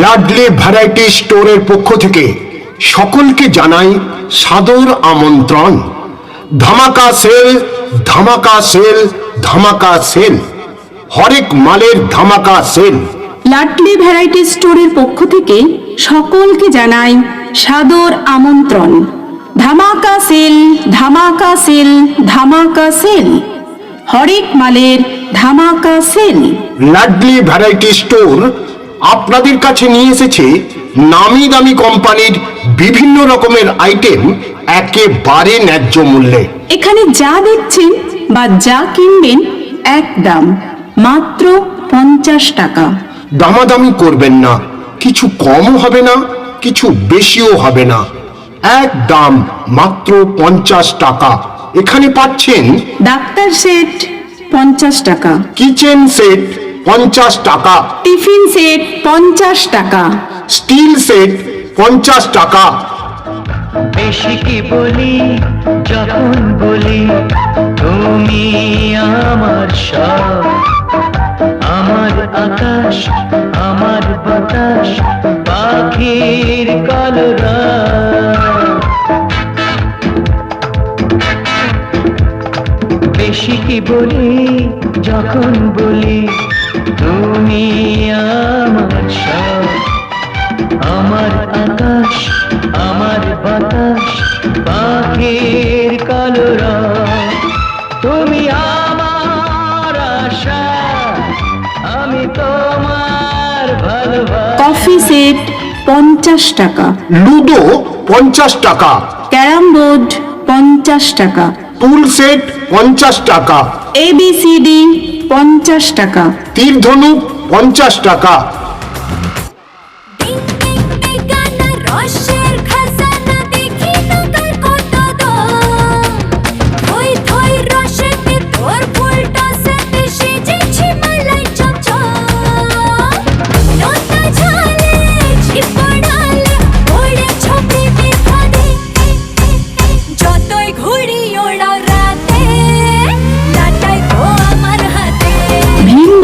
Ladli variety স্টোরের পক্ষ থেকে সকলকে জানাই সাদর আমন্ত্রণ। ধামাকা সেল, ধামাকা সেল, ধামাকা সেল, হরেক মালের ধামাকা সেল। লাডলি ভ্যারাইটি স্টোরের পক্ষ থেকে সকলকে জানাই সাদর আমন্ত্রণ। ধামাকা সেল, ধামাকা সেল, ধামাকা সেল, হরেক মালের ধামাকা সেল। লাডলি ভ্যারাইটি স্টোর আপনাদের কাছে নিয়ে এসেছে নামি দামি কোম্পানির বিভিন্ন রকমের আইটেম একেবারে ন্যায্য মূল্যে। এখানে যা দেখছেন বা যা কিনবেন এক দাম, মাত্র 50 টাকা। দামাদামি করবেন না, কিছু কমও হবে না, কিছু বেশিও হবে না, এক দাম মাত্র 50 টাকা। এখানে পাচ্ছেন ডাক্তার সেট 50 টাকা, কিচেন সেট 50 টাকা, টিফিন সেট 50 টাকা, স্টিল সেট 50 টাকা। বেশি কি বলি যখন বলি তুমি আমার সব, আমার আকাশ, আমার বাতাস, পাখির কলরব। বেশি কি বলি যখন বলি তুমি আমার সব, আমার আকাশ, আমার বাতাস, পাখির কলরব। তুমি আমার আশা, আমি তোমার ভালোবাসা। কফি সেট 50 টাকা, লুডো 50 টাকা, ক্যারাম বোর্ড 50 টাকা, টুল সেট 50 টাকা, ABCD 50 টাকা, তীর ধনুক 50 টাকা।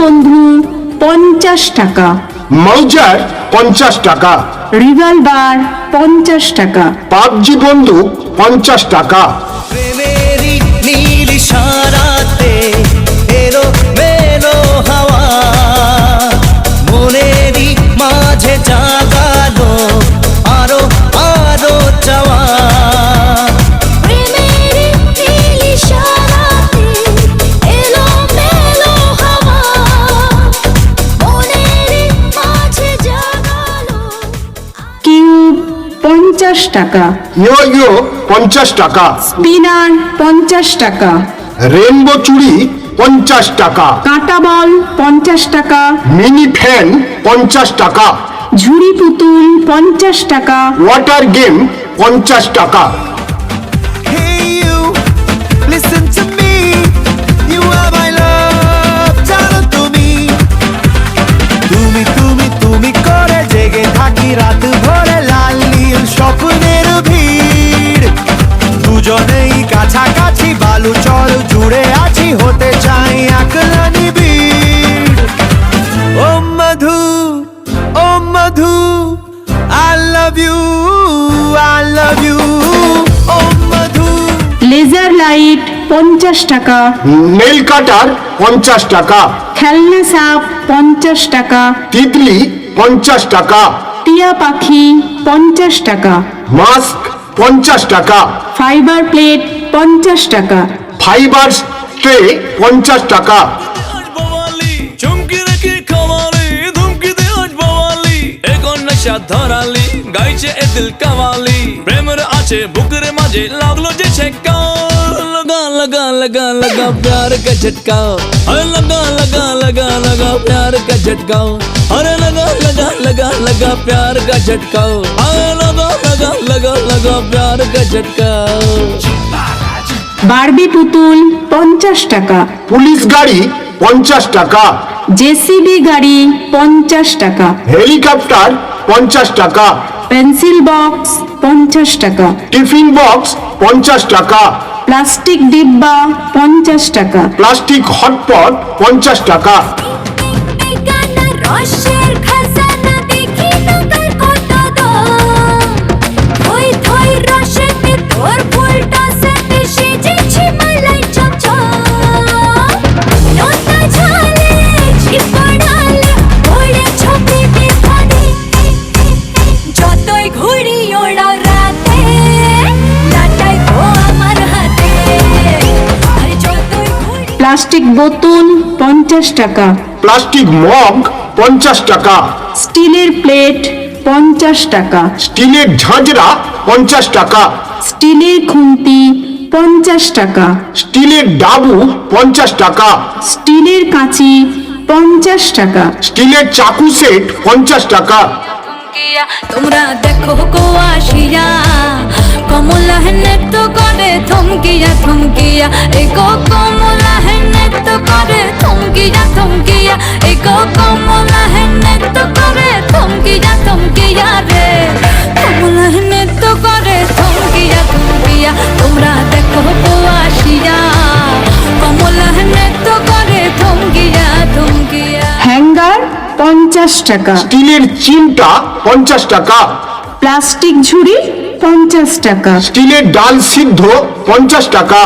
বন্ধু 50 টাকা, মাউজার 50 টাকা, রিভলভার 50 টাকা, পাবজি বন্দুক 50 টাকা। প্রেমেরই নীল ইশারাতে এলো মেলো হাওয়া, মনেরই মাঝে জাগালো আরো আরো চাওয়া। কিউব 50 টাকা, ইয়ো 50 টাকা, স্পিনার 50 টাকা, রেনবো চুড়ি 50 টাকা, কাঁটা বল 50 টাকা, মিনি ফ্যান 50 টাকা, ঝুড়ি পুতুল 50 টাকা, ওয়াটার গেম 50 টাকা। Hey you, listen to me, you are my love, জানো তুমি, তুমি তুমি তুমি করে জেগে থাকি রাত ভরে, লাল নীল স্বপ্নের ভিড়, দুজনেই কাছাকাছি বালু চল জুড়ে আছি, হতে চাই একলা নিবিড়। ও মধু, ও মধু, I love you, I love you, ও মধু। লেজার লাইট 50 টাকা, নেল কাটার 50 টাকা, খেলনা সাপ 50 টাকা, তিতলি 50 টাকা, টিয়া পাখি 50 টাকা, মাস্ক 50 টাকা, ফাইবার প্লেট 50 টাকা, ফাইবার ট্রে 50 টাকা। চমকি রেখে খামারে ধমকি দে আজ বাওয়ালি, এখন নেশা ধরালি গাইছে এ দিল কাওয়ালি, প্রেমের আছে বুকের মাঝে লাগলো যে ছেকা, লগা লগা লগা লগা प्यार का झटका, अरे लगा लगा लगा लगा प्यार का झटका, अरे लगा लगा लगा लगा प्यार का झटका, अरे लगा लगा लगा लगा प्यार का झटका। বারবি পুতুল 50 টাকা, পুলিশ গাড়ি 50 টাকা, জেসিবি গাড়ি 50 টাকা, হেলিকপ্টার 50 টাকা, পেন্সিল বক্স 50 টাকা, টিফিন বক্স 50 টাকা, প্লাস্টিক ডিব্বা 50 টাকা, প্লাস্টিক হটপট 50 টাকা। রসের খাজানা দেখি প্লাস্টিক বোতল 50 টাকা, প্লাস্টিক মগ 50 টাকা, স্টিলের প্লেট 50 টাকা, স্টিলের ঝাঁঝরা 50 টাকা, স্টিলের খুন্তি 50 টাকা, স্টিলের ডাবু 50 টাকা, স্টিলের কাঁচি 50 টাকা, স্টিলের চাকু সেট 50 টাকা, থমকিয়া তোমরা দেখো গো আসিয়া কমলা নৃত্য করে থমকিয়া থমকিয়া এগো কমলা নৃত্য করে থমকিয়া থমকিয়া এগো কমলা নৃত্য করে থমকিয়া থমকিয়া রে কমলা নৃত্য করে থমকিয়া থমকিয়া তোমরা দেখো গো আসিয়া কমলা নৃত্য করে থমকিয়া থমকিয়া। হ্যাঙ্গার 50 টাকা, স্টিলের চিমটা 50 টাকা, প্লাস্টিক ঝুড়ি 50 টাকা, স্টিলের ডাল সিদ্ধ 50 টাকা,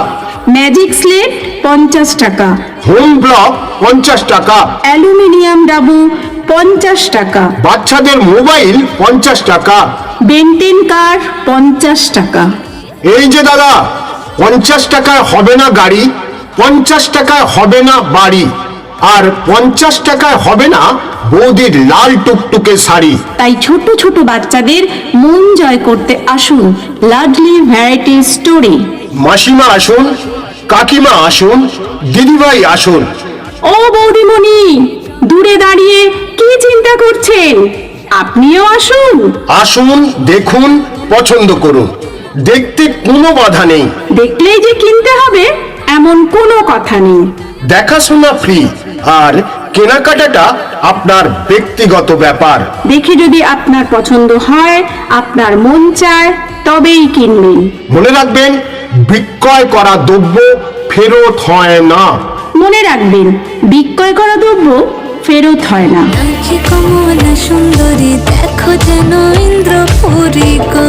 ম্যাজিক স্লেট 50 টাকা, হোম ব্লক 50 টাকা, অ্যালুমিনিয়াম ডাবু 50 টাকা, বাচ্চাদের মোবাইল 50 টাকা। বেন্টেন কার 50 টাকা। এই যে দাদা, 50 টাকায় হবে না গাড়ি, 50 টাকায় হবে না বাড়ি, আর 50 টাকায় হবে না বৌদির লাল টুকটুকে শাড়ি। তাই ছোট ছোট বাচ্চাদের মন জয় করতে আসুন লাডলি ভ্যারাইটি স্টোরে। মাসিমা আসুন, কাকিমা আসুন, দিদিভাই আসুন। ও বৌদিমণি, দূরে দাঁড়িয়ে কি চিন্তা করছেন? আপনিও আসুন। আসুন, দেখুন, পছন্দ করুন, দেখতে কোনো বাধা নেই, দেখলেই যে কিনতে হবে এমন কোনো কথা নেই। দেখাশোনা ফ্রি, আর কেনাকাটাটা আপনার ব্যক্তিগত ব্যাপার। দেখে যদি আপনার পছন্দ হয়, আপনার মন চায়, তবেই কিনবেন। মনে রাখবেন, বিক্রয় করা দ্রব্য ফেরত হয় না। মনে রাখবেন, বিক্রয় করা দ্রব্য ফেরত হয় না। আখি কমলা সুন্দরী দেখো যেন ইন্দ্রপুরী গো